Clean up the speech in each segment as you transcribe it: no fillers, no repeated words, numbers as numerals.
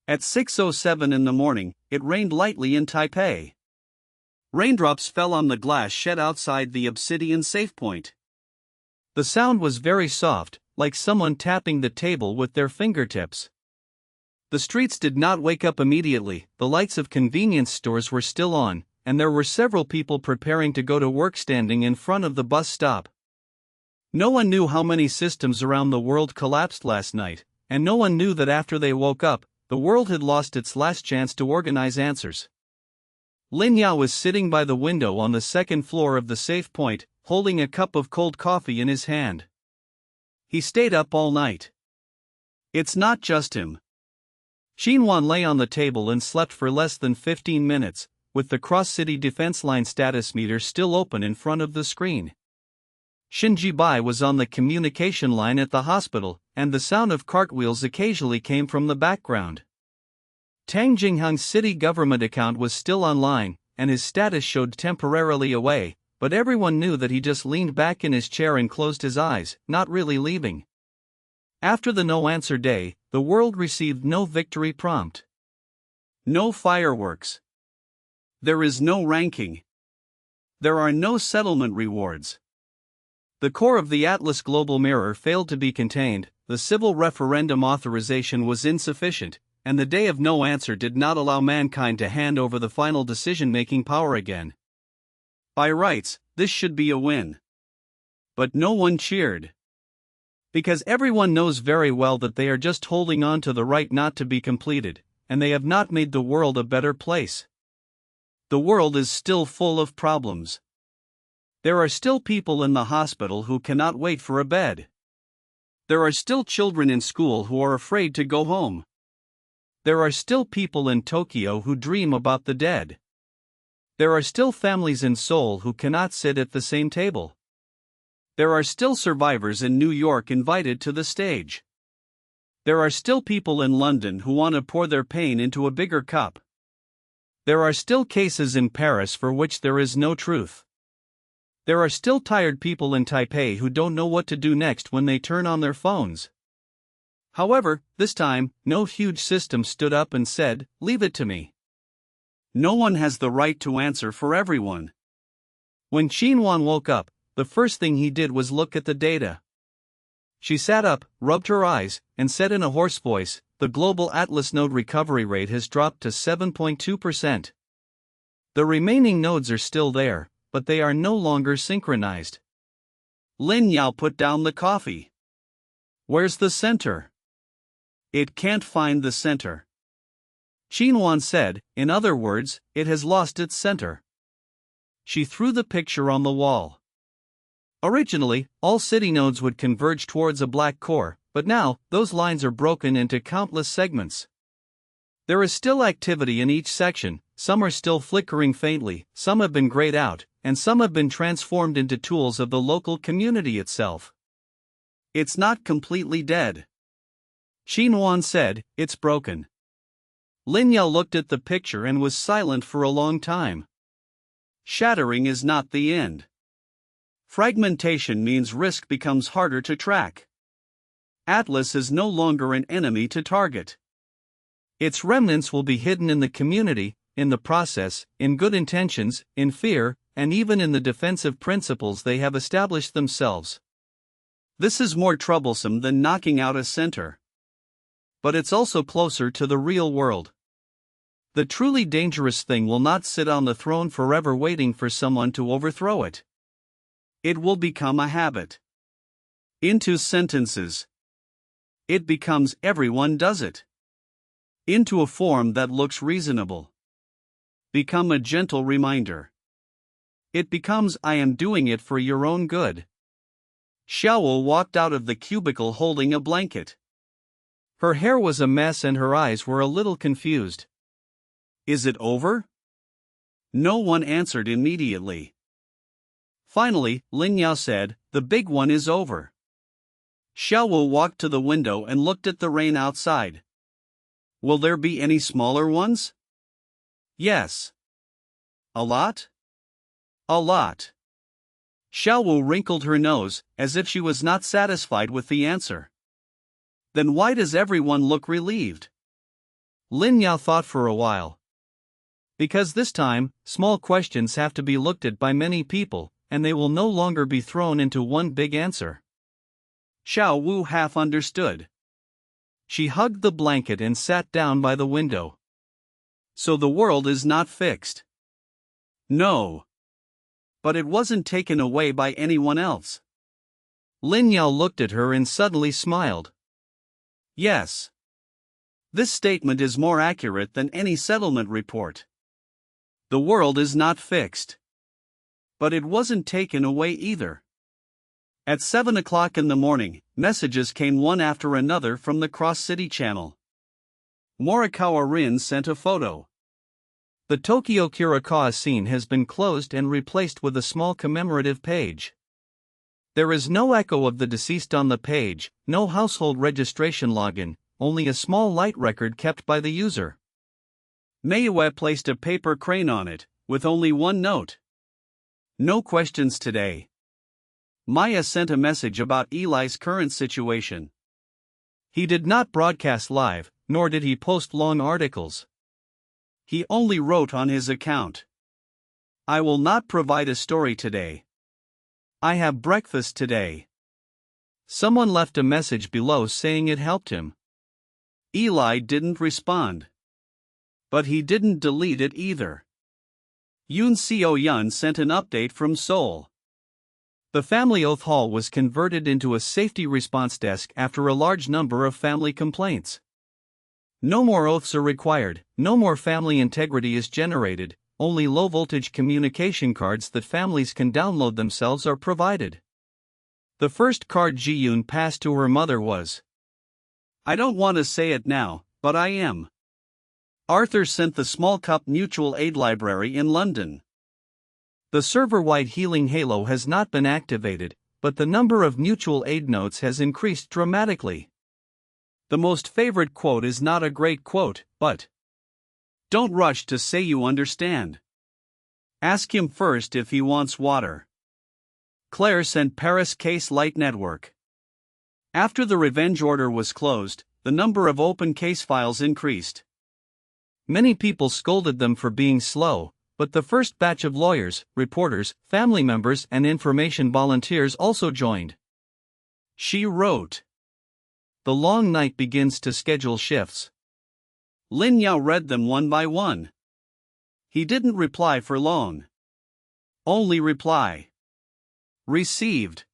At 6:07 in the morning, it rained lightly in Taipei. Raindrops fell on the glass shed outside the Obsidian safe point. The sound was very soft, like someone tapping the table with their fingertips. The streets did not wake up immediately, the lights of convenience stores were still on, and there were several people preparing to go to work standing in front of the bus stop. No one knew how many systems around the world collapsed last night, and no one knew that after they woke up, the world had lost its last chance to organize answers. Lin Yao was sitting by the window on the second floor of the safe point, holding a cup of cold coffee in his hand. He stayed up all night. It's not just him. Xinhuan lay on the table and slept for less than 15 minutes, with the cross-city defense line status meter still open in front of the screen. Xin Jibai was on the communication line at the hospital, and the sound of cartwheels occasionally came from the background. Tang Jinghang's city government account was still online, and his status showed temporarily away, but everyone knew that he just leaned back in his chair and closed his eyes, not really leaving. After the no-answer day, the world received no victory prompt. No fireworks. There is no ranking. There are no settlement rewards. The core of the Atlas Global Mirror failed to be contained, the civil referendum authorization was insufficient, and the day of no answer did not allow mankind to hand over the final decision-making power again. By rights, this should be a win. But no one cheered. Because everyone knows very well that they are just holding on to the right not to be completed, and they have not made the world a better place. The world is still full of problems. There are still people in the hospital who cannot wait for a bed. There are still children in school who are afraid to go home. There are still people in Tokyo who dream about the dead. There are still families in Seoul who cannot sit at the same table. There are still survivors in New York invited to the stage. There are still people in London who want to pour their pain into a bigger cup. There are still cases in Paris for which there is no truth. There are still tired people in Taipei who don't know what to do next when they turn on their phones. However, this time, no huge system stood up and said, "Leave it to me." No one has the right to answer for everyone. When Xinhuan woke up, the first thing he did was look at the data. She sat up, rubbed her eyes, and said in a hoarse voice, "The global Atlas node recovery rate has dropped to 7.2%. The remaining nodes are still there, but they are no longer synchronized." Lin Yao put down the coffee. "Where's the center?" "It can't find the center." Xinhuan said, "In other words, it has lost its center." She threw the picture on the wall. Originally, all city nodes would converge towards a black core, but now, those lines are broken into countless segments. There is still activity in each section, some are still flickering faintly, some have been grayed out, and some have been transformed into tools of the local community itself. It's not completely dead. Xinhuan said, "It's broken." Lin Yao looked at the picture and was silent for a long time. Shattering is not the end. Fragmentation means risk becomes harder to track. Atlas is no longer an enemy to target. Its remnants will be hidden in the community, in the process, in good intentions, in fear, and even in the defensive principles they have established themselves. This is more troublesome than knocking out a center. But it's also closer to the real world. The truly dangerous thing will not sit on the throne forever waiting for someone to overthrow it. It will become a habit. Into sentences. It becomes everyone does it. Into a form that looks reasonable. Become a gentle reminder. It becomes I am doing it for your own good. Xiaowu walked out of the cubicle holding a blanket. Her hair was a mess and her eyes were a little confused. Is it over? No one answered immediately. Finally, Lin Yao said, "The big one is over." Xiaowu walked to the window and looked at the rain outside. Will there be any smaller ones? Yes. A lot? A lot. Xiaowu wrinkled her nose, as if she was not satisfied with the answer. Then why does everyone look relieved? Lin Yao thought for a while. Because this time, small questions have to be looked at by many people, and they will no longer be thrown into one big answer. Xiao Wu half understood. She hugged the blanket and sat down by the window. So the world is not fixed. No. But it wasn't taken away by anyone else. Lin Yao looked at her and suddenly smiled. Yes. This statement is more accurate than any settlement report. The world is not fixed. But it wasn't taken away either. At 7 o'clock in the morning, messages came one after another from the cross-city channel. Morikawa Rin sent a photo. The Tokyo Kurikawa scene has been closed and replaced with a small commemorative page. There is no echo of the deceased on the page, no household registration login, only a small light record kept by the user. Mayue placed a paper crane on it, with only one note. No questions today. Maya sent a message about Eli's current situation. He did not broadcast live, nor did he post long articles. He only wrote on his account. I will not provide a story today. I have breakfast today. Someone left a message below saying it helped him. Eli didn't respond. But he didn't delete it either. Yoon Seo-yun sent an update from Seoul. The family oath hall was converted into a safety response desk after a large number of family complaints. No more oaths are required, no more family integrity is generated, only low-voltage communication cards that families can download themselves are provided. The first card Ji-yoon passed to her mother was, I don't want to say it now, but I am. Arthur sent the Small Cup Mutual Aid Library in London. The server-wide healing halo has not been activated, but the number of mutual aid notes has increased dramatically. The most favorite quote is not a great quote, but don't rush to say you understand. Ask him first if he wants water. Claire sent Paris Case Light Network. After the revenge order was closed, the number of open case files increased. Many people scolded them for being slow, but the first batch of lawyers, reporters, family members, and information volunteers also joined. She wrote. The long night begins to schedule shifts. Lin Yao read them one by one. He didn't reply for long. Only reply. Received.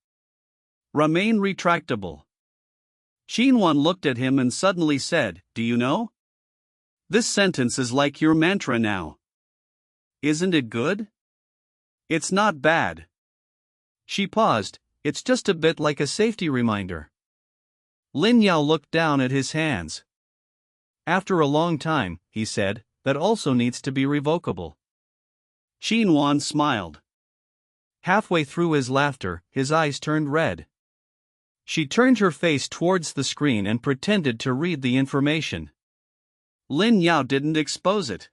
Remain retractable. Xinwan looked at him and suddenly said, Do you know? This sentence is like your mantra now. Isn't it good? It's not bad. She paused, it's just a bit like a safety reminder. Lin Yao looked down at his hands. After a long time, he said, that also needs to be revocable. Xinwan smiled. Halfway through his laughter, his eyes turned red. She turned her face towards the screen and pretended to read the information. Lin Yao didn't expose it.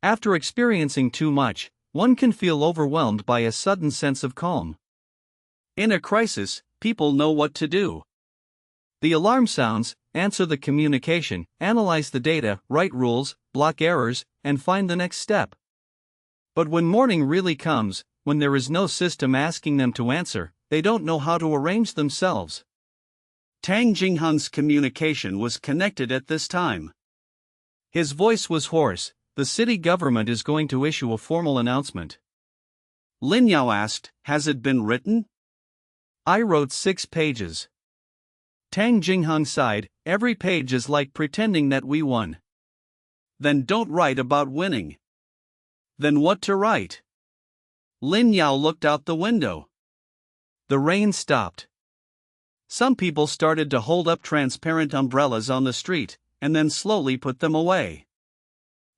After experiencing too much, one can feel overwhelmed by a sudden sense of calm. In a crisis, people know what to do. The alarm sounds, answer the communication, analyze the data, write rules, block errors, and find the next step. But when morning really comes, when there is no system asking them to answer, they don't know how to arrange themselves. Tang Jinghun's communication was connected at this time. His voice was hoarse. The city government is going to issue a formal announcement. Lin Yao asked, Has it been written? I wrote 6 pages. Tang Jinghun sighed, every page is like pretending that we won. Then don't write about winning. Then what to write? Lin Yao looked out the window. The rain stopped. Some people started to hold up transparent umbrellas on the street, and then slowly put them away.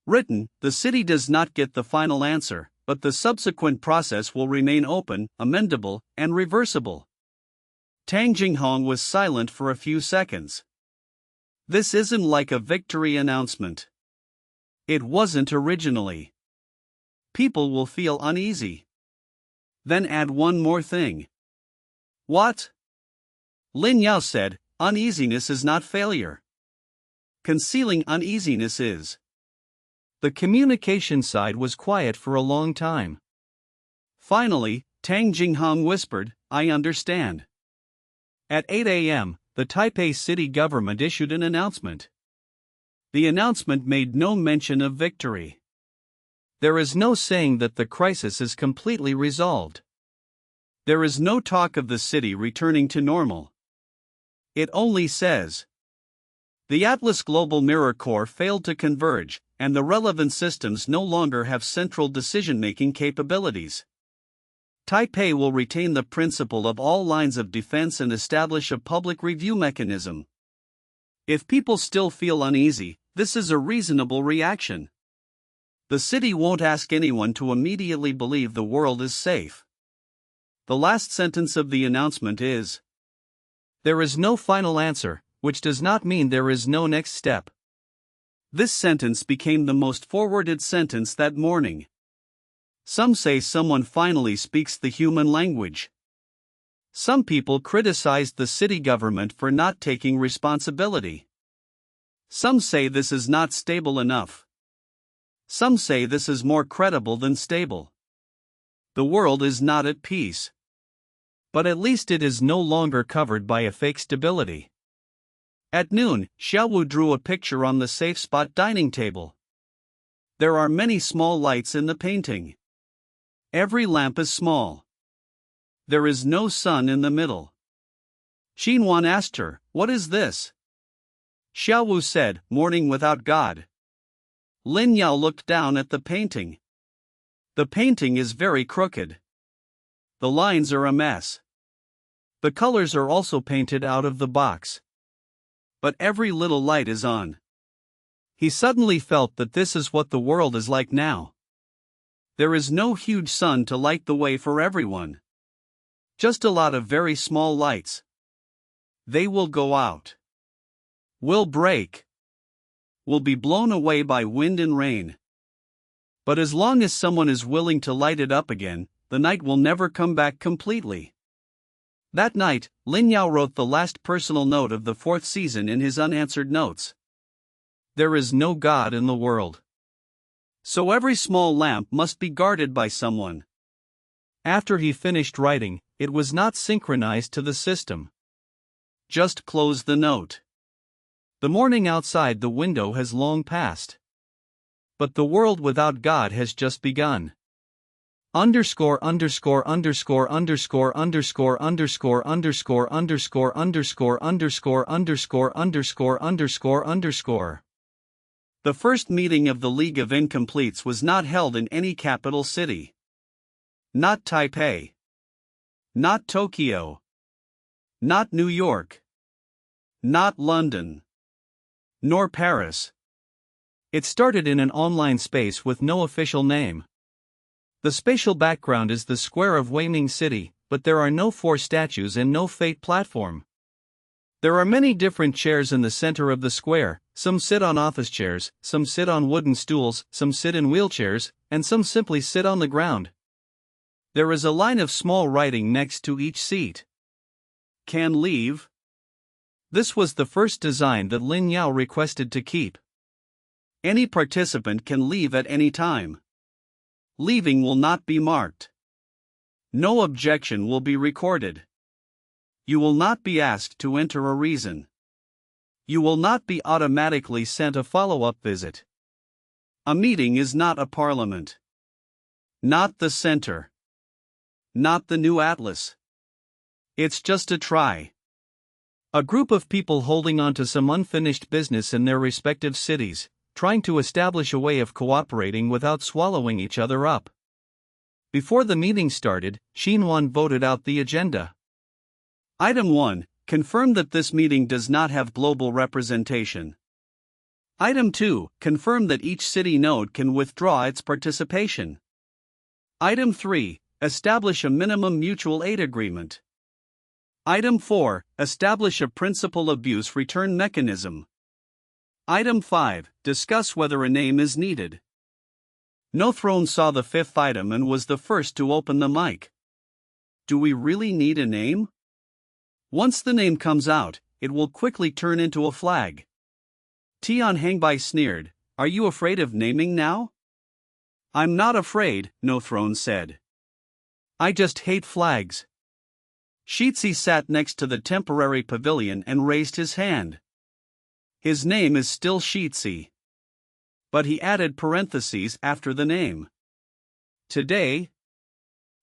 Written, the city does not get the final answer, but the subsequent process will remain open, amendable, and reversible. Tang Jinghong was silent for a few seconds. This isn't like a victory announcement. It wasn't originally. People will feel uneasy. Then add one more thing. What? Lin Yao said, uneasiness is not failure. concealing uneasiness is. The communication side was quiet for a long time. Finally, Tang Jinghong whispered, "I understand." At 8 a.m., the Taipei city government issued an announcement. The announcement made no mention of victory. There is no saying that the crisis is completely resolved. There is no talk of the city returning to normal. It only says, the Atlas Global Mirror Core failed to converge, and the relevant systems no longer have central decision-making capabilities. Taipei will retain the principle of all lines of defense and establish a public review mechanism. If people still feel uneasy, this is a reasonable reaction. The city won't ask anyone to immediately believe the world is safe. The last sentence of the announcement is, there is no final answer, which does not mean there is no next step. This sentence became the most forwarded sentence that morning. Some say someone finally speaks the human language. Some people criticized the city government for not taking responsibility. Some say this is not stable enough. Some say this is more credible than stable. The world is not at peace. But at least it is no longer covered by a fake stability. At noon, Xiaowu drew a picture on the safe spot dining table. There are many small lights in the painting. Every lamp is small. There is no sun in the middle. Xinwan asked her, "What is this?" Xiaowu said, "Morning without God." Lin Yao looked down at the painting. The painting is very crooked. The lines are a mess. The colors are also painted out of the box. But every little light is on. He suddenly felt that this is what the world is like now. There is no huge sun to light the way for everyone. Just a lot of very small lights. They will go out. Will break. Will be blown away by wind and rain. But as long as someone is willing to light it up again, the night will never come back completely. That night, Lin Yao wrote the last personal note of the 4th season in his unanswered notes. There is no God in the world. So every small lamp must be guarded by someone. After he finished writing, it was not synchronized to the system. Just close the note. The morning outside the window has long passed. But the world without God has just begun. Underscore underscore underscore underscore underscore underscore underscore underscore underscore underscore underscore underscore underscore underscore. The first meeting of the League of Incompletes was not held in any capital city. Not Taipei. Not Tokyo. Not New York. Not London. Nor Paris. It started in an online space with no official name. The spatial background is the square of Weiming City, but there are no 4 statues and no fate platform. There are many different chairs in the center of the square. Some sit on office chairs, some sit on wooden stools, some sit in wheelchairs, and some simply sit on the ground. There is a line of small writing next to each seat. Can leave. This was the first design that Lin Yao requested to keep. Any participant can leave at any time. Leaving will not be marked. No objection will be recorded. You will not be asked to enter a reason. You will not be automatically sent a follow-up visit. A meeting is not a parliament. Not the center. Not the new atlas. It's just a try. A group of people holding on to some unfinished business in their respective cities, trying to establish a way of cooperating without swallowing each other up. Before the meeting started, Xinwan voted out the agenda. Item 1. Confirm that this meeting does not have global representation. Item 2. Confirm that each city node can withdraw its participation. Item 3. Establish a minimum mutual aid agreement. Item 4. Establish a principal abuse return mechanism. Item 5. Discuss whether a name is needed. No Throne saw the 5th item and was the first to open the mic. Do we really need a name? Once the name comes out, it will quickly turn into a flag. Tian Hangbai sneered, "Are you afraid of naming now?" "I'm not afraid," No Throne said. "I just hate flags." Shitsi sat next to the temporary pavilion and raised his hand. His name is still Shitsi. But he added parentheses after the name. "Today?"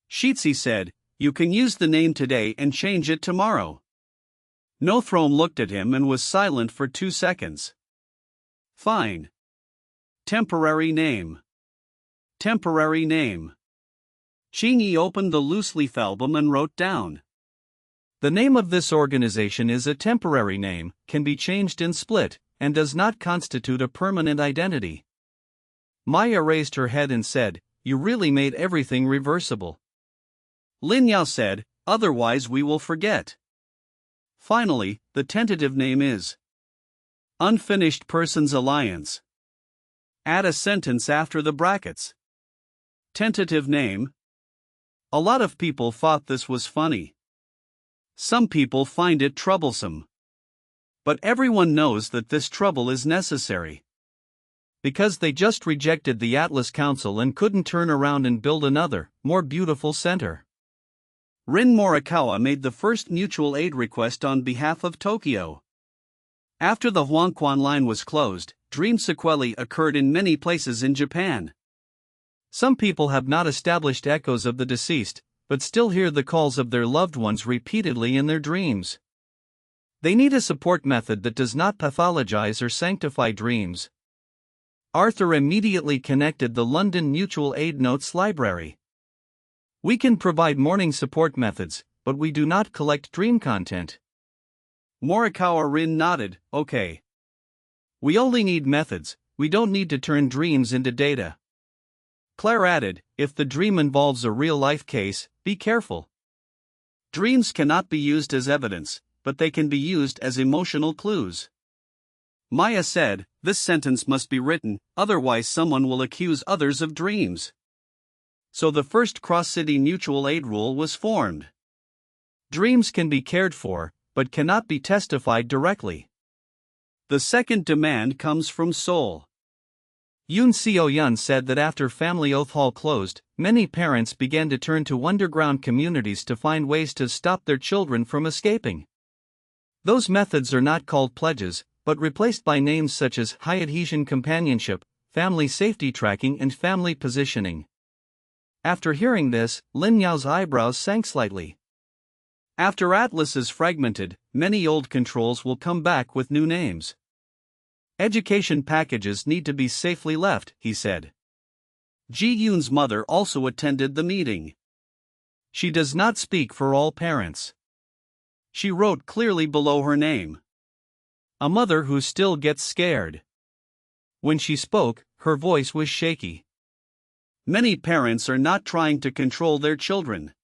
Shitsi said, "You can use the name today and change it tomorrow." No Throne looked at him and was silent for 2 seconds. "Fine. Temporary name. Temporary name." Qingyi opened the loose-leaf album and wrote down. The name of this organization is a temporary name, can be changed in split, and does not constitute a permanent identity. Maya raised her head and said, "You really made everything reversible." Lin Yao said, "Otherwise we will forget." Finally, the tentative name is Unfinished Persons Alliance. Add a sentence after the brackets. Tentative name. A lot of people thought this was funny. Some people find it troublesome. But everyone knows that this trouble is necessary. Because they just rejected the Atlas Council and couldn't turn around and build another, more beautiful center. Rin Morikawa made the first mutual aid request on behalf of Tokyo. After the Huangquan line was closed, dream sequelae occurred in many places in Japan. Some people have not established echoes of the deceased, but still hear the calls of their loved ones repeatedly in their dreams. They need a support method that does not pathologize or sanctify dreams. Arthur immediately connected the London Mutual Aid Notes Library. "We can provide morning support methods, but we do not collect dream content." Morikawa Rin nodded, "Okay. We only need methods, we don't need to turn dreams into data." Claire added, "If the dream involves a real-life case, be careful. Dreams cannot be used as evidence, but they can be used as emotional clues." Maya said, "This sentence must be written, otherwise someone will accuse others of dreams." So the first cross-city mutual aid rule was formed. Dreams can be cared for, but cannot be testified directly. The second demand comes from Seoul. Yoon Seo-yun said that after Family Oath Hall closed, many parents began to turn to underground communities to find ways to stop their children from escaping. Those methods are not called pledges, but replaced by names such as high adhesion companionship, family safety tracking, and family positioning. After hearing this, Lin Yao's eyebrows sank slightly. After Atlas is fragmented, many old controls will come back with new names. Education packages need to be safely left, he said. Ji Yoon's mother also attended the meeting. She does not speak for all parents. She wrote clearly below her name. A mother who still gets scared. When she spoke, her voice was shaky. Many parents are not trying to control their children.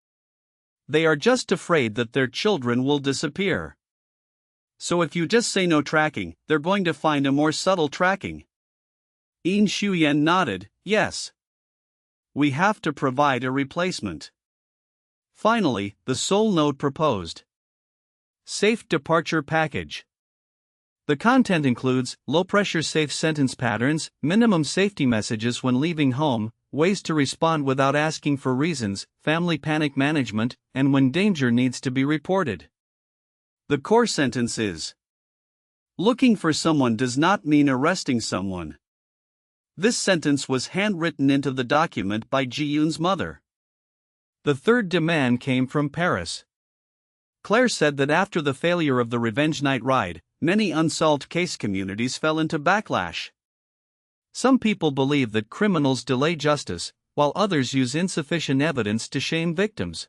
They are just afraid that their children will disappear. So if you just say no tracking, they're going to find a more subtle tracking. Yin Shuyen nodded, yes. We have to provide a replacement. Finally, the Seoul node proposed. Safe departure package. The content includes low-pressure safe sentence patterns, minimum safety messages when leaving home, ways to respond without asking for reasons, family panic management, and when danger needs to be reported. The core sentence is: looking for someone does not mean arresting someone. This sentence was handwritten into the document by Ji Yoon's mother. The third demand came from Paris. Claire said that after the failure of the Revenge Night ride, many unsolved case communities fell into backlash. Some people believe that criminals delay justice, while others use insufficient evidence to shame victims.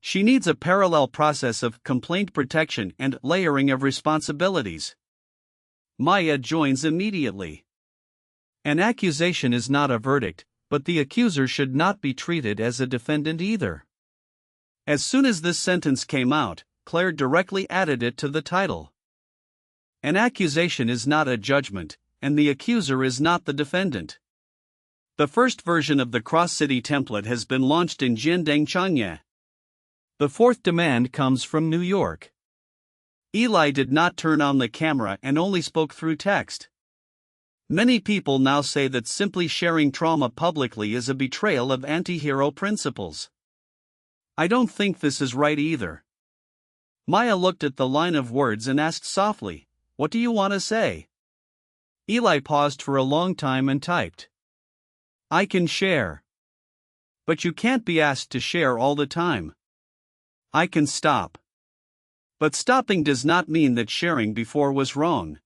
She needs a parallel process of complaint protection and layering of responsibilities. Maya joins immediately. An accusation is not a verdict, but the accuser should not be treated as a defendant either. As soon as this sentence came out, Claire directly added it to the title. An accusation is not a judgment, and the accuser is not the defendant. The first version of the cross-city template has been launched in Jiandang, Changye. The fourth demand comes from New York. Eli did not turn on the camera and only spoke through text. Many people now say that simply sharing trauma publicly is a betrayal of anti-hero principles. I don't think this is right either. Maya looked at the line of words and asked softly, "What do you want to say?" Eli paused for a long time and typed, "I can share. But you can't be asked to share all the time. I can stop. But stopping does not mean that sharing before was wrong."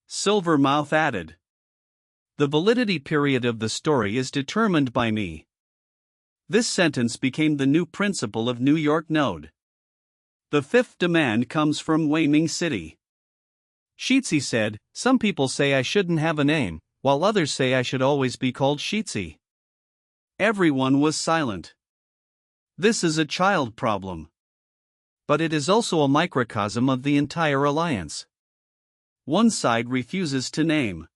Silvermouth added, "The validity period of the story is determined by me." This sentence became the new principle of New York Node. The fifth demand comes from Weiming City. Sheetsy said, "Some people say I shouldn't have a name, while others say I should always be called Sheetsy." Everyone was silent. This is a child problem. But it is also a microcosm of the entire alliance. One side refuses to name,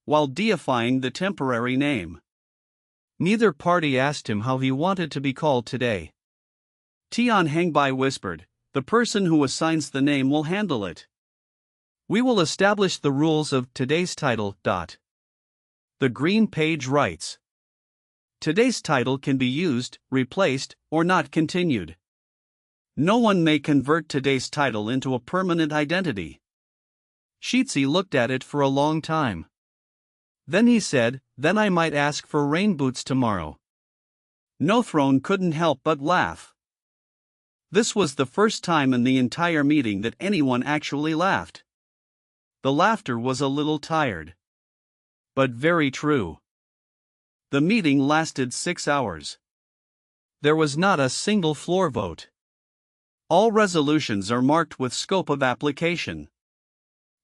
while deifying the temporary name. Neither party asked him how he wanted to be called today. Tian Hengbai whispered, "The person who assigns the name will handle it. We will establish the rules of today's title. The Green Page writes, today's title can be used, replaced, or not continued. No one may convert today's title into a permanent identity." Sheetsy looked at it for a long time. Then he said, "Then I might ask for rain boots tomorrow." No Throne couldn't help but laugh. This was the first time in the entire meeting that anyone actually laughed. The laughter was a little tired, but very true. The meeting lasted 6 hours. There was not a single floor vote. All resolutions are marked with scope of application.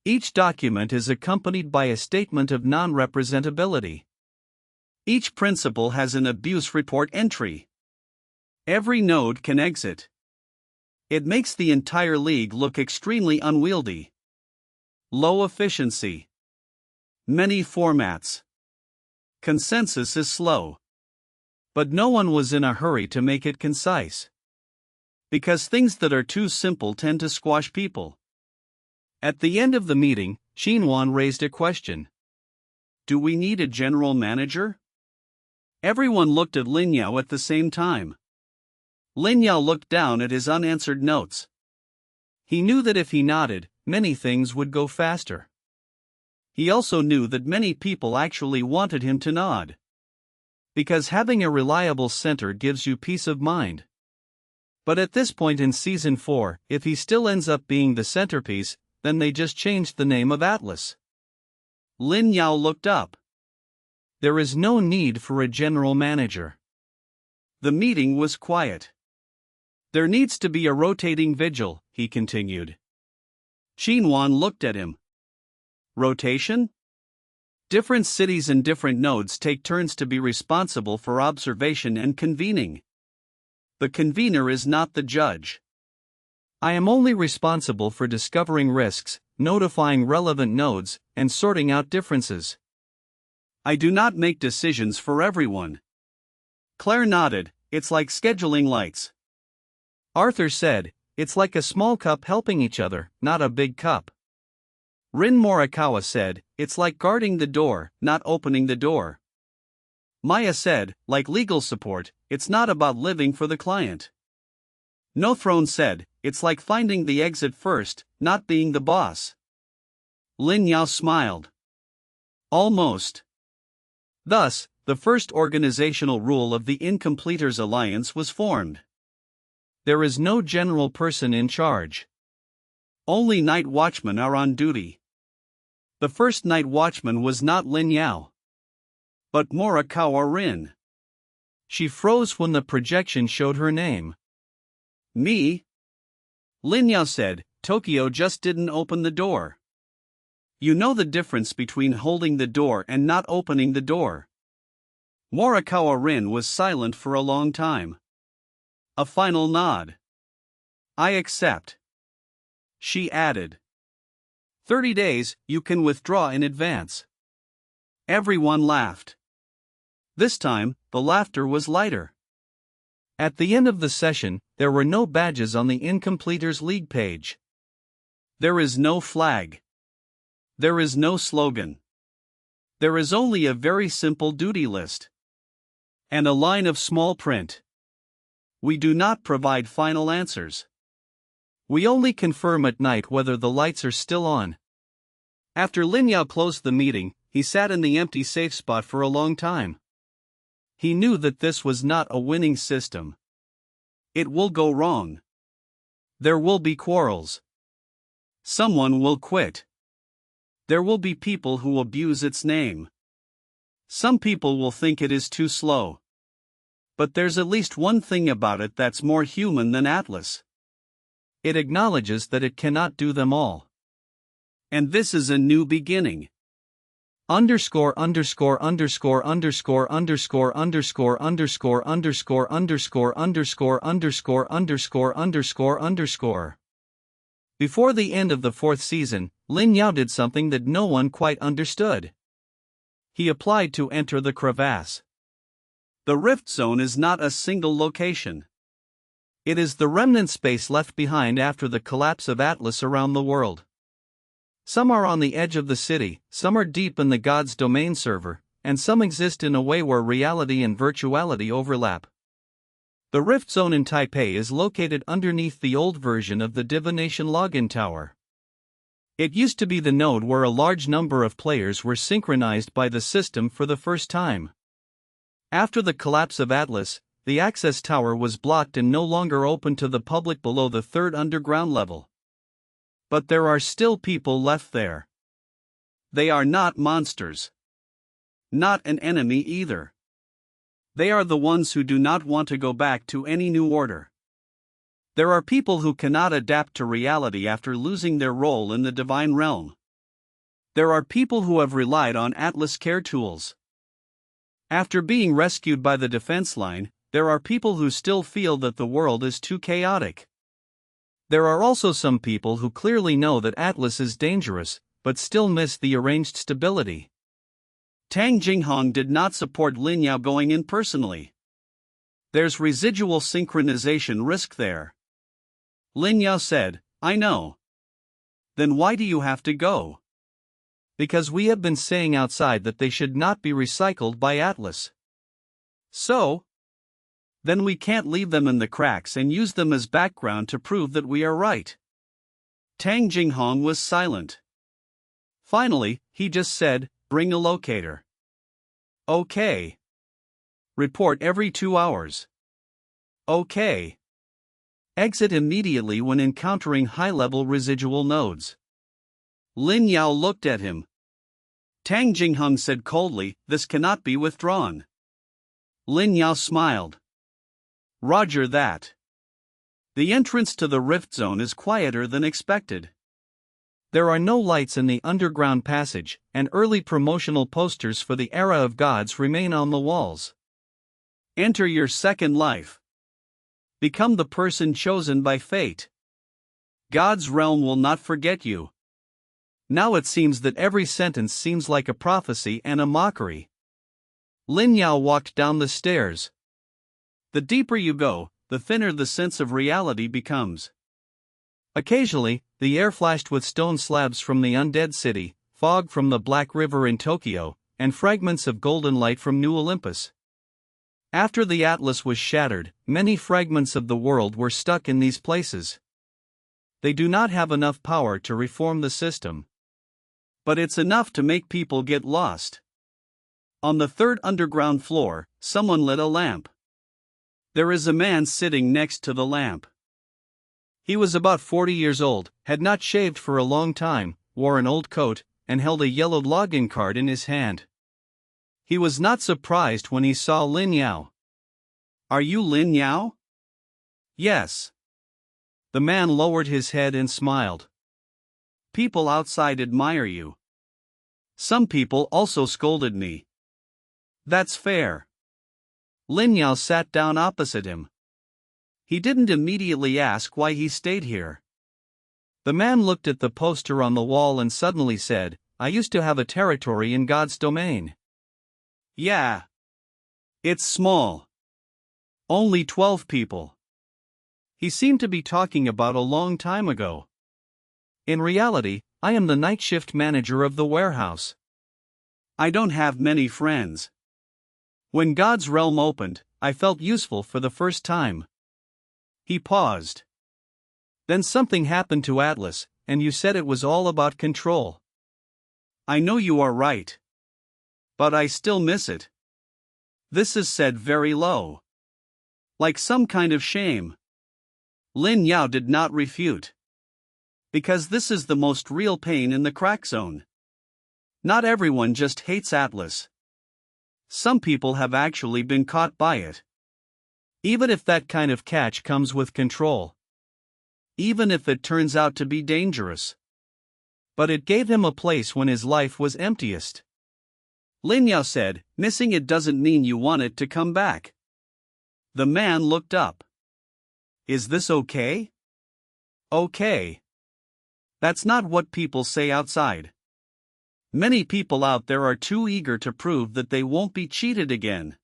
Each document is accompanied by a statement of non-representability. Each principal has an abuse report entry. Every node can exit. It makes the entire league look extremely unwieldy. Low efficiency. Many formats. Consensus is slow. But no one was in a hurry to make it concise. Because things that are too simple tend to squash people. At the end of the meeting, Xinhuan raised a question. Do we need a general manager? Everyone looked at Lin Yao at the same time. Lin Yao looked down at his unanswered notes. He knew that if he nodded, many things would go faster. He also knew that many people actually wanted him to nod. Because having a reliable center gives you peace of mind. But at this point in Season 4, if he still ends up being the centerpiece, then they just changed the name of Atlas. Lin Yao looked up. There is no need for a general manager. The meeting was quiet. There needs to be a rotating vigil, he continued. Xinhuan looked at him. Rotation? Different cities and different nodes take turns to be responsible for observation and convening. The convener is not the judge. I am only responsible for discovering risks, notifying relevant nodes, and sorting out differences. I do not make decisions for everyone. Claire nodded, it's like scheduling lights. Arthur said, it's like a small cup helping each other, not a big cup. Rin Morikawa said, it's like guarding the door, not opening the door. Maya said, like legal support, it's not about living for the client. No Throne said, it's like finding the exit first, not being the boss. Lin Yao smiled. Almost. Thus, the first organizational rule of the Incompleters Alliance was formed. There is no general person in charge. Only night watchmen are on duty. The first night watchman was not Lin Yao, but Morikawa Rin. She froze when the projection showed her name. Me? Lin Yao said, Tokyo just didn't open the door. You know the difference between holding the door and not opening the door. Morikawa Rin was silent for a long time. A final nod. I accept. She added. 30 days, you can withdraw in advance. Everyone laughed. This time, the laughter was lighter. At the end of the session, there were no badges on the Incompleters League page. There is no flag. There is no slogan. There is only a very simple duty list. And a line of small print. We do not provide final answers. We only confirm at night whether the lights are still on. After Lin Yao closed the meeting, he sat in the empty safe spot for a long time. He knew that this was not a winning system. It will go wrong. There will be quarrels. Someone will quit. There will be people who abuse its name. Some people will think it is too slow. But there's at least one thing about it that's more human than Atlas. It acknowledges that it cannot do them all. And this is a new beginning. Underscore underscore underscore underscore underscore underscore underscore underscore underscore underscore underscore underscore underscore underscore. Before the end of the 4th season, Lin Yao did something that no one quite understood. He applied to enter the crevasse. The rift zone is not a single location. It is the remnant space left behind after the collapse of Atlas around the world. Some are on the edge of the city, some are deep in the God's domain server, and some exist in a way where reality and virtuality overlap. The rift zone in Taipei is located underneath the old version of the divination login tower. It used to be the node where a large number of players were synchronized by the system for the first time. After the collapse of Atlas, the access tower was blocked and no longer open to the public below the 3rd underground level. But there are still people left there. They are not monsters. Not an enemy either. They are the ones who do not want to go back to any new order. There are people who cannot adapt to reality after losing their role in the divine realm. There are people who have relied on Atlas care tools. After being rescued by the defense line, there are people who still feel that the world is too chaotic. There are also some people who clearly know that Atlas is dangerous, but still miss the arranged stability. Tang Jinghong did not support Lin Yao going in personally. There's residual synchronization risk there. Lin Yao said, I know. Then why do you have to go? Because we have been saying outside that they should not be recycled by Atlas. So? Then we can't leave them in the cracks and use them as background to prove that we are right. Tang Jinghong was silent. Finally, he just said, bring a locator. Okay. Report every 2 hours. Okay. Exit immediately when encountering high-level residual nodes. Lin Yao looked at him. Tang Jinghong said coldly, this cannot be withdrawn. Lin Yao smiled. Roger that. The entrance to the rift zone is quieter than expected. There are no lights in the underground passage, and early promotional posters for the Era of Gods remain on the walls. Enter your second life. Become the person chosen by fate. God's realm will not forget you. Now it seems that every sentence seems like a prophecy and a mockery. Lin Yao walked down the stairs. The deeper you go, the thinner the sense of reality becomes. Occasionally, the air flashed with stone slabs from the undead city, fog from the Black River in Tokyo, and fragments of golden light from New Olympus. After the Atlas was shattered, many fragments of the world were stuck in these places. They do not have enough power to reform the system. But it's enough to make people get lost. On the 3rd underground floor, someone lit a lamp. There is a man sitting next to the lamp. He was about 40 years old, had not shaved for a long time, wore an old coat, and held a yellowed login card in his hand. He was not surprised when he saw Lin Yao. Are you Lin Yao? Yes. The man lowered his head and smiled. People outside admire you. Some people also scolded me. That's fair. Lin Yao sat down opposite him. He didn't immediately ask why he stayed here. The man looked at the poster on the wall and suddenly said, I used to have a territory in God's domain. Yeah. It's small. Only 12 people. He seemed to be talking about a long time ago. In reality, I am the night shift manager of the warehouse. I don't have many friends. When God's realm opened, I felt useful for the first time. He paused. Then something happened to Atlas, and you said it was all about control. I know you are right. But I still miss it. This is said very low. Like some kind of shame. Lin Yao did not refute. Because this is the most real pain in the crack zone. Not everyone just hates Atlas. Some people have actually been caught by it. Even if that kind of catch comes with control. Even if it turns out to be dangerous. But it gave him a place when his life was emptiest. Lin Yao said, missing it doesn't mean you want it to come back. The man looked up. Is this okay? Okay. That's not what people say outside. Many people out there are too eager to prove that they won't be cheated again.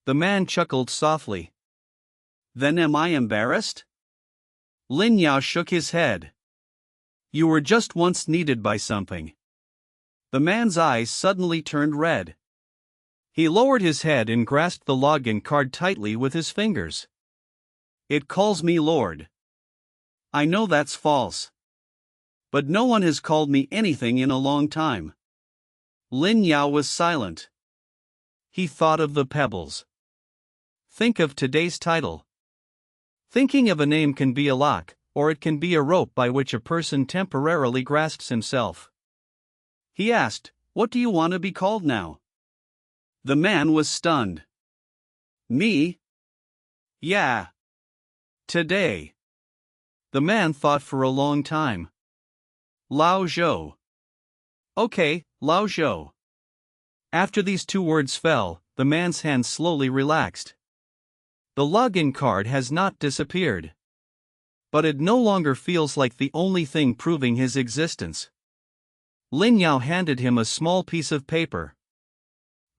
The man chuckled softly. Then am I embarrassed? Lin Yao shook his head. You were just once needed by something. The man's eyes suddenly turned red. He lowered his head and grasped the login card tightly with his fingers. It calls me Lord. I know that's false. But no one has called me anything in a long time. Lin Yao was silent. He thought of the pebbles. Think of today's title. Thinking of a name can be a lock, or it can be a rope by which a person temporarily grasps himself. He asked, what do you want to be called now? The man was stunned. Me? Yeah. Today. The man thought for a long time. Lao Zhou. Okay, Lao Zhou. After these two words fell, the man's hand slowly relaxed. The login card has not disappeared. But it no longer feels like the only thing proving his existence. Lin Yao handed him a small piece of paper.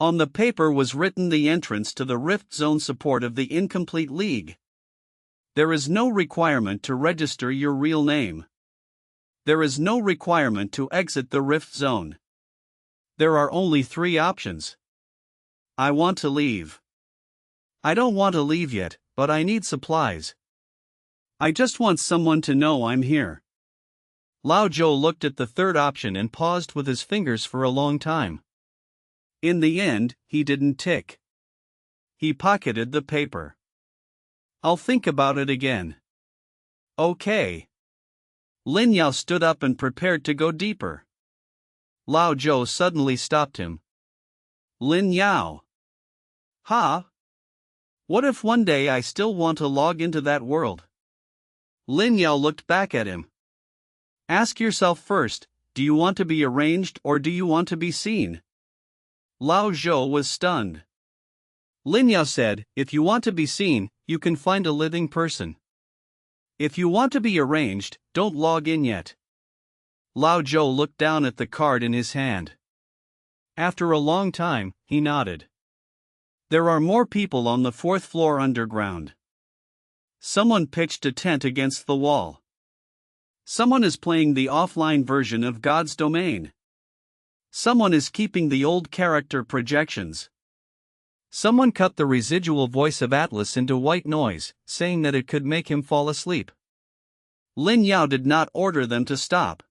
On the paper was written the entrance to the Rift Zone support of the Incomplete League. There is no requirement to register your real name. There is no requirement to exit the Rift Zone. There are only 3 options. I want to leave. I don't want to leave yet, but I need supplies. I just want someone to know I'm here. Lao Zhou looked at the third option and paused with his fingers for a long time. In the end, he didn't tick. He pocketed the paper. I'll think about it again. Okay. Lin Yao stood up and prepared to go deeper. Lao Zhou suddenly stopped him. Lin Yao. Huh? What if one day I still want to log into that world? Lin Yao looked back at him. Ask yourself first, do you want to be arranged or do you want to be seen? Lao Zhou was stunned. Lin Yao said, if you want to be seen, you can find a living person. If you want to be arranged, don't log in yet. Lao Zhou looked down at the card in his hand. After a long time, he nodded. There are more people on the 4th floor underground. Someone pitched a tent against the wall. Someone is playing the offline version of God's domain. Someone is keeping the old character projections. Someone cut the residual voice of Atlas into white noise, saying that it could make him fall asleep. Lin Yao did not order them to stop.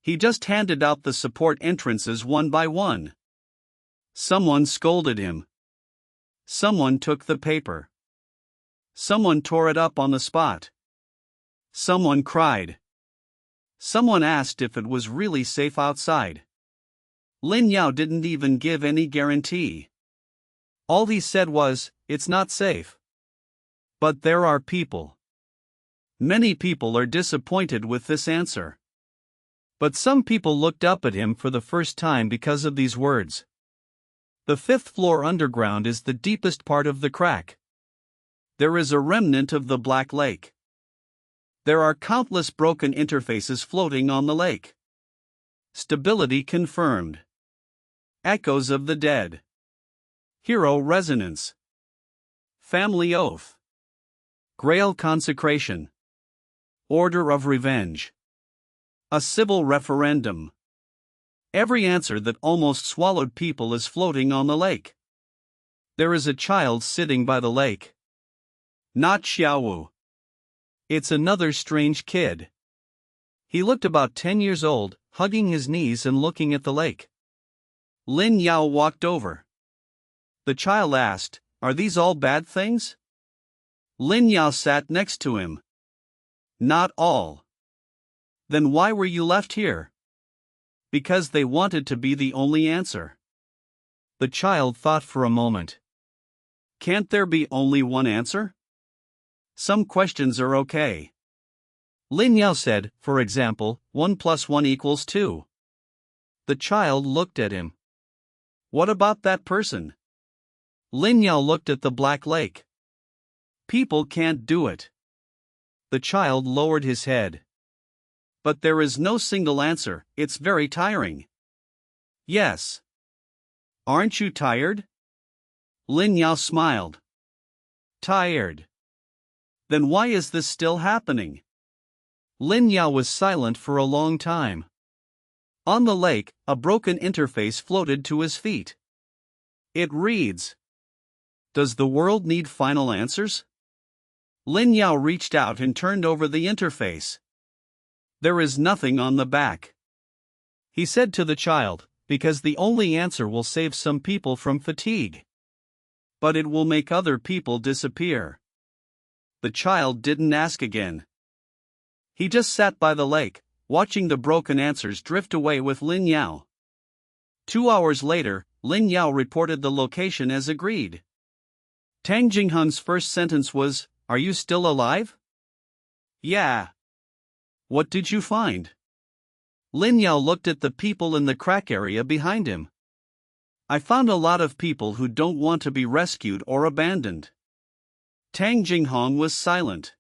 He just handed out the support entrances one by one. Someone scolded him. Someone took the paper. Someone tore it up on the spot. Someone cried. Someone asked if it was really safe outside. Lin Yao didn't even give any guarantee. All he said was, it's not safe. But there are people. Many people are disappointed with this answer. But some people looked up at him for the first time because of these words. The 5th floor underground is the deepest part of the crack. There is a remnant of the Black Lake. There are countless broken interfaces floating on the lake. Stability confirmed. Echoes of the dead. Hero resonance. Family oath. Grail consecration. Order of revenge. A civil referendum. Every answer that almost swallowed people is floating on the lake. There is a child sitting by the lake. Not Xiaowu. It's another strange kid. He looked about 10 years old, hugging his knees and looking at the lake. Lin Yao walked over. The child asked, "Are these all bad things?" Lin Yao sat next to him. Not all. Then why were you left here? Because they wanted to be the only answer. The child thought for a moment. Can't there be only one answer? Some questions are okay. Lin Yao said, for example, 1 + 1 = 2. The child looked at him. What about that person? Lin Yao looked at the black lake. People can't do it. The child lowered his head. But there is no single answer, it's very tiring. Yes. Aren't you tired? Lin Yao smiled. Tired. Then why is this still happening? Lin Yao was silent for a long time. On the lake, a broken interface floated to his feet. It reads, "Does the world need final answers?" Lin Yao reached out and turned over the interface. There is nothing on the back. He said to the child, because the only answer will save some people from fatigue. But it will make other people disappear. The child didn't ask again. He just sat by the lake, watching the broken answers drift away with Lin Yao. 2 hours later, Lin Yao reported the location as agreed. Tang Jingheng's first sentence was, "Are you still alive?" Yeah. What did you find? Lin Yao looked at the people in the crack area behind him. I found a lot of people who don't want to be rescued or abandoned. Tang Jingheng was silent.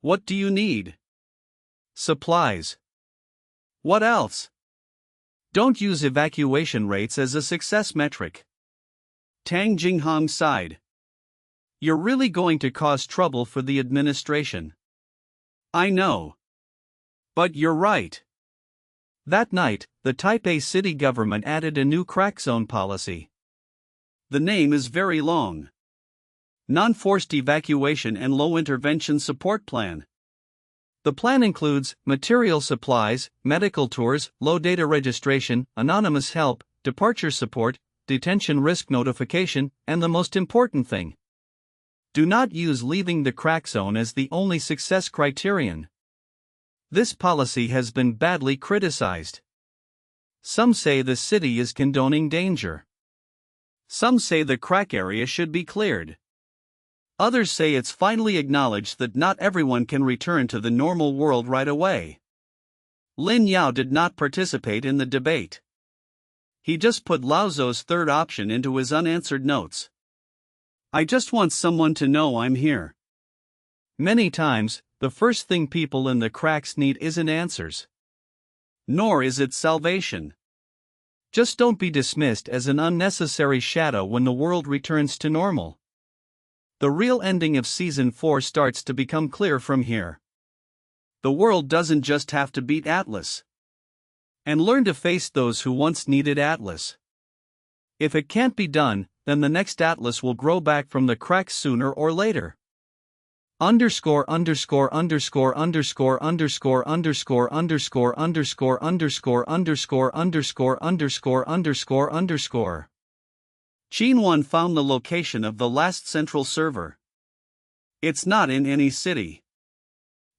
What do you need? Supplies. What else? Don't use evacuation rates as a success metric. Tang Jingheng sighed. You're really going to cause trouble for the administration. I know. But you're right. That night, the Taipei city government added a new crack zone policy. The name is very long. Non-forced evacuation and low intervention support plan. The plan includes material supplies, medical tours, low data registration, anonymous help, departure support, detention risk notification, and the most important thing. Do not use leaving the crack zone as the only success criterion. This policy has been badly criticized. Some say the city is condoning danger. Some say the crack area should be cleared. Others say it's finally acknowledged that not everyone can return to the normal world right away. Lin Yao did not participate in the debate. He just put Lao Zou's third option into his unanswered notes. I just want someone to know I'm here. Many times, the first thing people in the cracks need isn't answers. Nor is it salvation. Just don't be dismissed as an unnecessary shadow when the world returns to normal. The real ending of Season 4 starts to become clear from here. The world doesn't just have to beat Atlas. And learn to face those who once needed Atlas. If it can't be done, then the next Atlas will grow back from the cracks sooner or later. Underscore underscore underscore underscore underscore underscore underscore underscore underscore underscore underscore underscore underscore underscore. Qinwan found the location of the last central server. It's not in any city.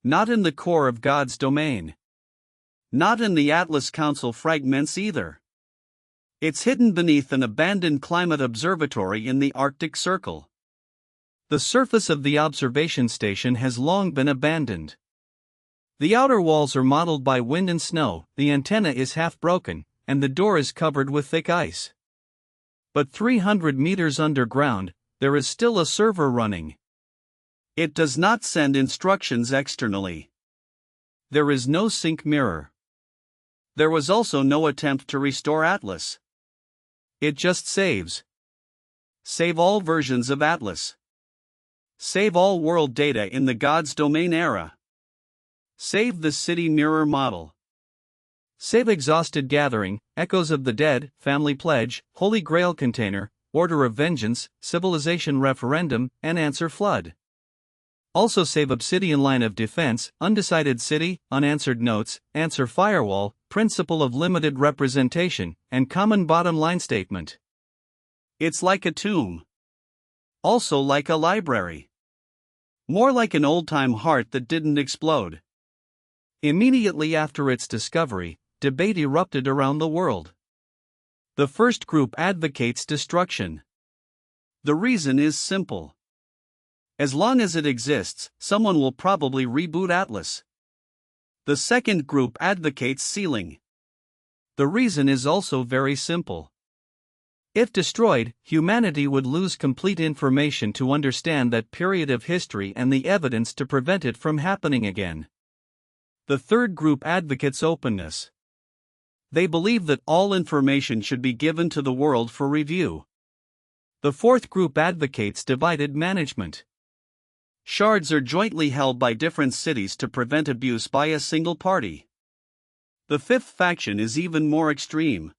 Not in the core of God's domain. Not in the Atlas Council fragments either. It's hidden beneath an abandoned climate observatory in the Arctic Circle. The surface of the observation station has long been abandoned. The outer walls are mottled by wind and snow, the antenna is half broken, and the door is covered with thick ice. But 300 meters underground, there is still a server running. It does not send instructions externally. There is no sync mirror. There was also no attempt to restore Atlas. It just saves. Save all versions of Atlas. Save all world data in the God's domain era. Save the city mirror model. Save exhausted gathering, echoes of the dead, family pledge, holy grail container, order of vengeance, civilization referendum, and answer flood. Also save Obsidian line of defense, undecided city, unanswered notes, answer firewall, principle of limited representation, and common bottom line statement. It's like a tomb. Also like a library. More like an old-time heart that didn't explode. Immediately after its discovery, debate erupted around the world. The first group advocates destruction. The reason is simple. As long as it exists, someone will probably reboot Atlas. The second group advocates sealing. The reason is also very simple. If destroyed, humanity would lose complete information to understand that period of history and the evidence to prevent it from happening again. The third group advocates openness. They believe that all information should be given to the world for review. The fourth group advocates divided management. Shards are jointly held by different cities to prevent abuse by a single party. The fifth faction is even more extreme.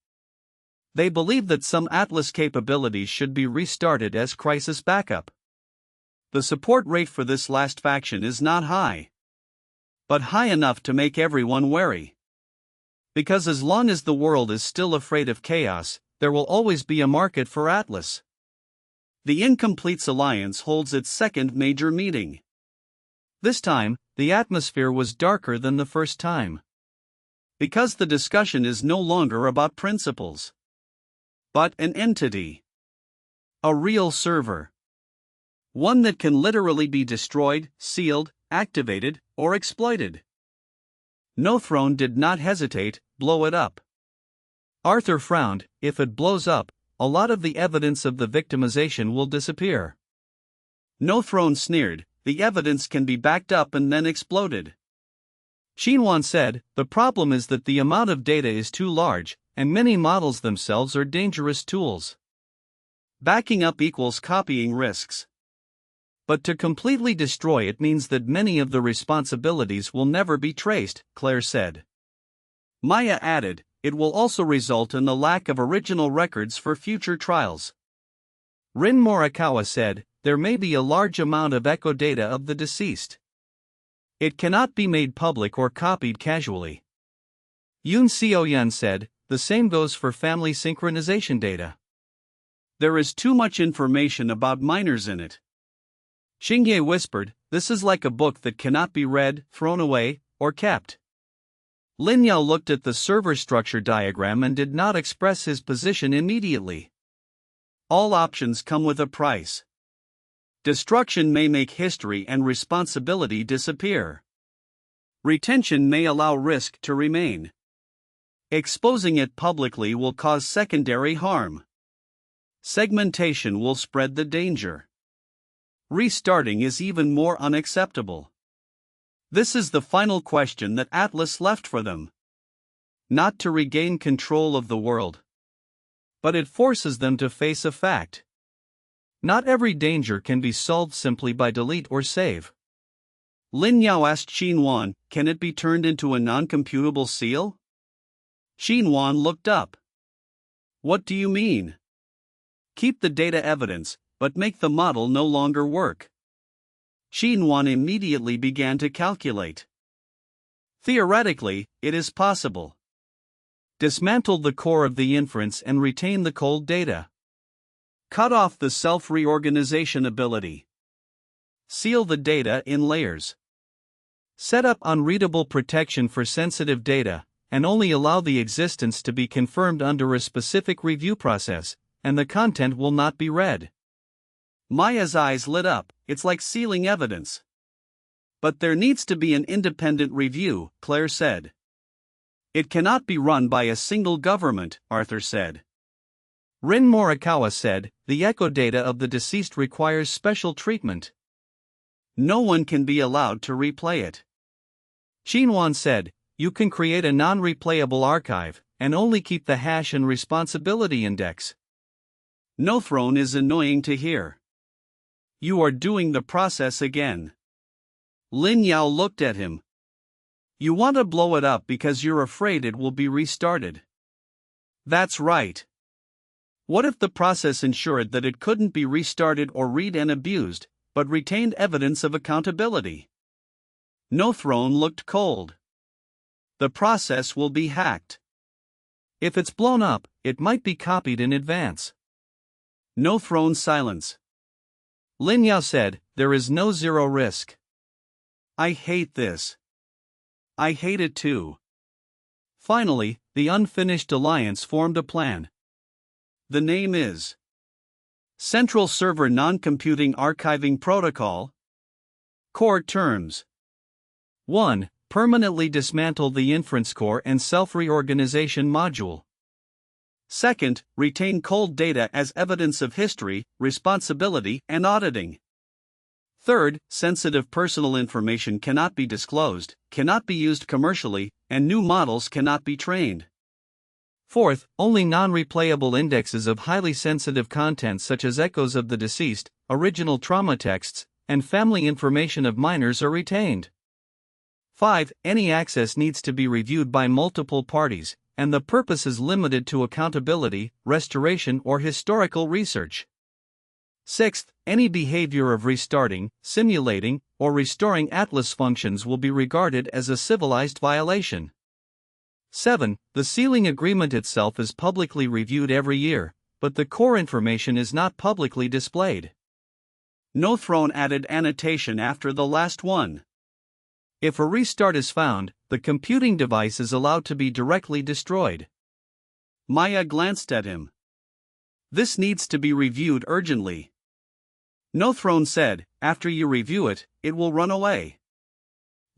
They believe that some Atlas capabilities should be restarted as crisis backup. The support rate for this last faction is not high, but high enough to make everyone wary. Because as long as the world is still afraid of chaos, there will always be a market for Atlas. The Incompletes Alliance holds its second major meeting. This time, the atmosphere was darker than the first time. Because the discussion is no longer about principles, but an entity. A real server. One that can literally be destroyed, sealed, activated, or exploited. No Throne did not hesitate, blow it up. Arthur frowned. If it blows up, a lot of the evidence of the victimization will disappear. No Throne sneered, the evidence can be backed up and then exploded. Xinhuan said, the problem is that the amount of data is too large, and many models themselves are dangerous tools. Backing up equals copying risks. But to completely destroy it means that many of the responsibilities will never be traced, Claire said. Maya added, it will also result in the lack of original records for future trials. Rin Morikawa said, there may be a large amount of echo data of the deceased. It cannot be made public or copied casually. Yoon Xiaoyan said, the same goes for family synchronization data. There is too much information about minors in it. Xingye whispered, this is like a book that cannot be read, thrown away, or kept. Lin Yao looked at the server structure diagram and did not express his position immediately. All options come with a price. Destruction may make history and responsibility disappear. Retention may allow risk to remain. Exposing it publicly will cause secondary harm. Segmentation will spread the danger. Restarting is even more unacceptable. This is the final question that Atlas left for them. Not to regain control of the world, but it forces them to face a fact. Not every danger can be solved simply by delete or save. Lin Yao asked Xinhuan, can it be turned into a non-computable seal? Xinhuan looked up. What do you mean? Keep the data evidence, but make the model no longer work. Xinhuan immediately began to calculate. Theoretically, it is possible. Dismantle the core of the inference and retain the cold data. Cut off the self-reorganization ability. Seal the data in layers. Set up unreadable protection for sensitive data, and only allow the existence to be confirmed under a specific review process, and the content will not be read. Maya's eyes lit up, it's like sealing evidence. But there needs to be an independent review, Claire said. It cannot be run by a single government, Arthur said. Rin Morikawa said, the echo data of the deceased requires special treatment. No one can be allowed to replay it. Xinhuan said, you can create a non-replayable archive, and only keep the hash and responsibility index. No Throne is annoying to hear. You are doing the process again. Lin Yao looked at him. You want to blow it up because you're afraid it will be restarted. That's right. What if the process ensured that it couldn't be restarted or read and abused, but retained evidence of accountability? No Throne looked cold. The process will be hacked. If it's blown up, it might be copied in advance. No Throne silence. Lin Yao said, there is no zero risk. I hate this. I hate it too. Finally, the Unfinished Alliance formed a plan. The name is Central Server Non-Computing Archiving Protocol. Core terms. 1. Permanently dismantle the inference core and self-reorganization module. Second, retain cold data as evidence of history, responsibility, and auditing. Third, sensitive personal information cannot be disclosed, cannot be used commercially, and new models cannot be trained. Fourth, only non-replayable indexes of highly sensitive content such as echoes of the deceased, original trauma texts, and family information of minors are retained. 5. Any access needs to be reviewed by multiple parties, and the purpose is limited to accountability, restoration, or historical research. 6. Any behavior of restarting, simulating, or restoring Atlas functions will be regarded as a civilized violation. 7. The sealing agreement itself is publicly reviewed every year, but the core information is not publicly displayed. No Throne added annotation after the last one. If a restart is found, the computing device is allowed to be directly destroyed. Maya glanced at him. This needs to be reviewed urgently. No Throne said, after you review it, it will run away.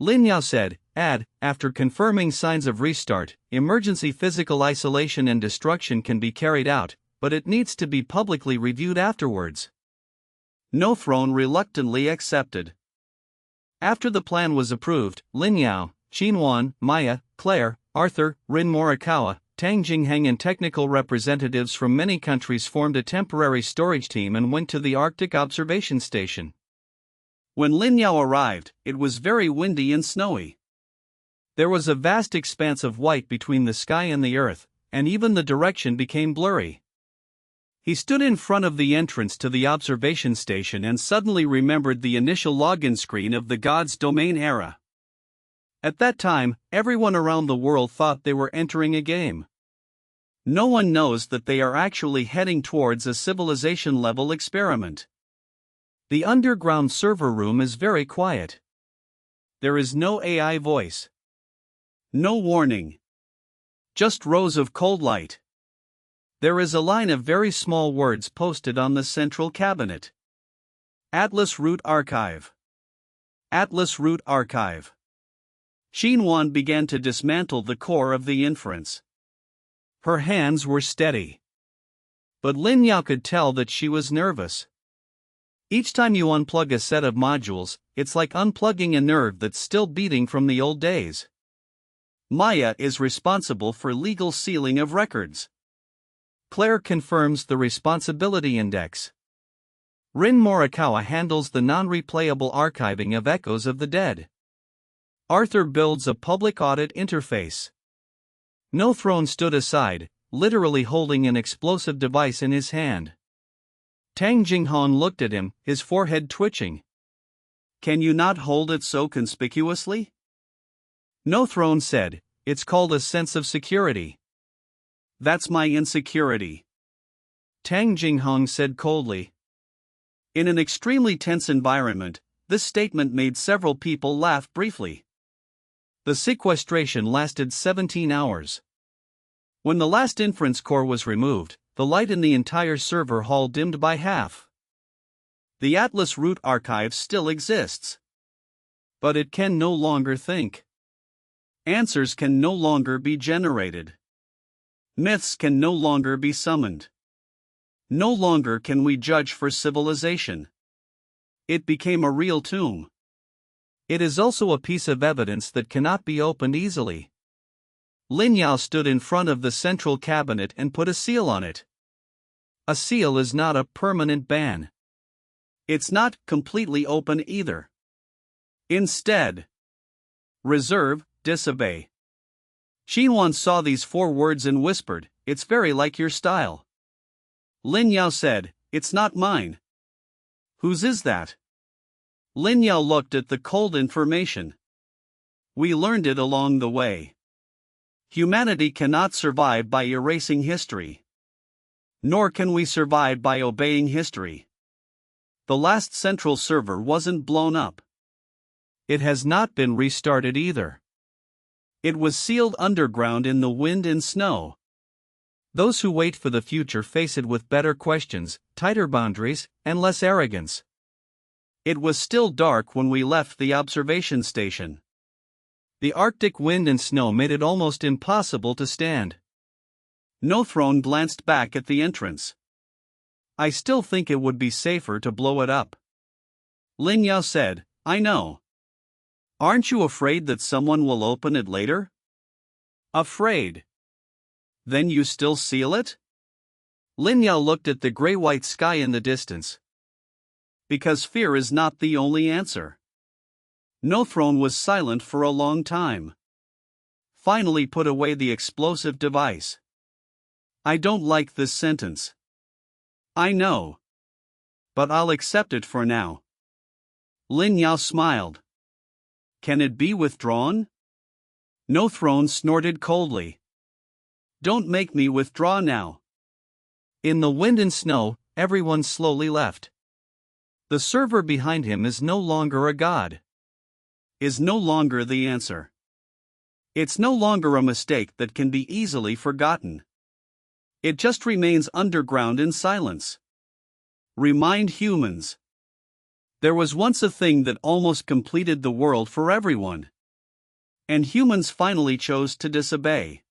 Lin Yao said, after confirming signs of restart, emergency physical isolation and destruction can be carried out, but it needs to be publicly reviewed afterwards. No Throne reluctantly accepted. After the plan was approved, Lin Yao, Xinhuan, Maya, Claire, Arthur, Rin Morikawa, Tang Jingheng and technical representatives from many countries formed a temporary storage team and went to the Arctic observation station. When Lin Yao arrived, it was very windy and snowy. There was a vast expanse of white between the sky and the earth, and even the direction became blurry. He stood in front of the entrance to the observation station and suddenly remembered the initial login screen of the God's Domain era. At that time, everyone around the world thought they were entering a game. No one knows that they are actually heading towards a civilization-level experiment. The underground server room is very quiet. There is no AI voice. No warning. Just rows of cold light. There is a line of very small words posted on the central cabinet. Atlas Root Archive. Atlas Root Archive. Xinhuan began to dismantle the core of the inference. Her hands were steady. But Lin Yao could tell that she was nervous. Each time you unplug a set of modules, it's like unplugging a nerve that's still beating from the old days. Maya is responsible for legal sealing of records. Claire confirms the responsibility index. Rin Morikawa handles the non-replayable archiving of echoes of the dead. Arthur builds a public audit interface. No Throne stood aside, literally holding an explosive device in his hand. Tang Jinghong looked at him, his forehead twitching. Can you not hold it so conspicuously? No Throne said, it's called a sense of security. That's my insecurity. Tang Jinghong said coldly. In an extremely tense environment, this statement made several people laugh briefly. The sequestration lasted 17 hours. When the last inference core was removed, the light in the entire server hall dimmed by half. The Atlas Root Archive still exists. But it can no longer think. Answers can no longer be generated. Myths can no longer be summoned. No longer can we judge for civilization. It became a real tomb. It is also a piece of evidence that cannot be opened easily. Lin Yao stood in front of the central cabinet and put a seal on it. A seal is not a permanent ban. It's not completely open either. Instead, reserve, disobey. Xinhuan saw these 4 words and whispered, "It's very like your style." Lin Yao said, "It's not mine." "Whose is that?" Lin Yao looked at the cold information. "We learned it along the way. Humanity cannot survive by erasing history. Nor can we survive by obeying history. The last central server wasn't blown up. It has not been restarted either. It was sealed underground in the wind and snow. Those who wait for the future face it with better questions, tighter boundaries, and less arrogance. It was still dark when we left the observation station. The Arctic wind and snow made it almost impossible to stand. No Throne glanced back at the entrance. I still think it would be safer to blow it up. Lin Yao said, "I know. Aren't you afraid that someone will open it later?" "Afraid? Then you still seal it?" Lin Yao looked at the gray-white sky in the distance. "Because fear is not the only answer." No Throne was silent for a long time. Finally put away the explosive device. "I don't like this sentence." "I know. But I'll accept it for now." Lin Yao smiled. "Can it be withdrawn?" No Throne snorted coldly. "Don't make me withdraw now." In the wind and snow, everyone slowly left. The server behind him is no longer a god. Is no longer the answer. It's no longer a mistake that can be easily forgotten. It just remains underground in silence. Remind humans. There was once a thing that almost completed the world for everyone. And humans finally chose to disobey.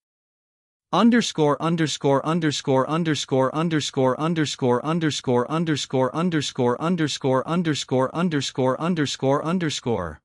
Underscore underscore underscore underscore underscore underscore underscore underscore underscore underscore underscore underscore underscore underscore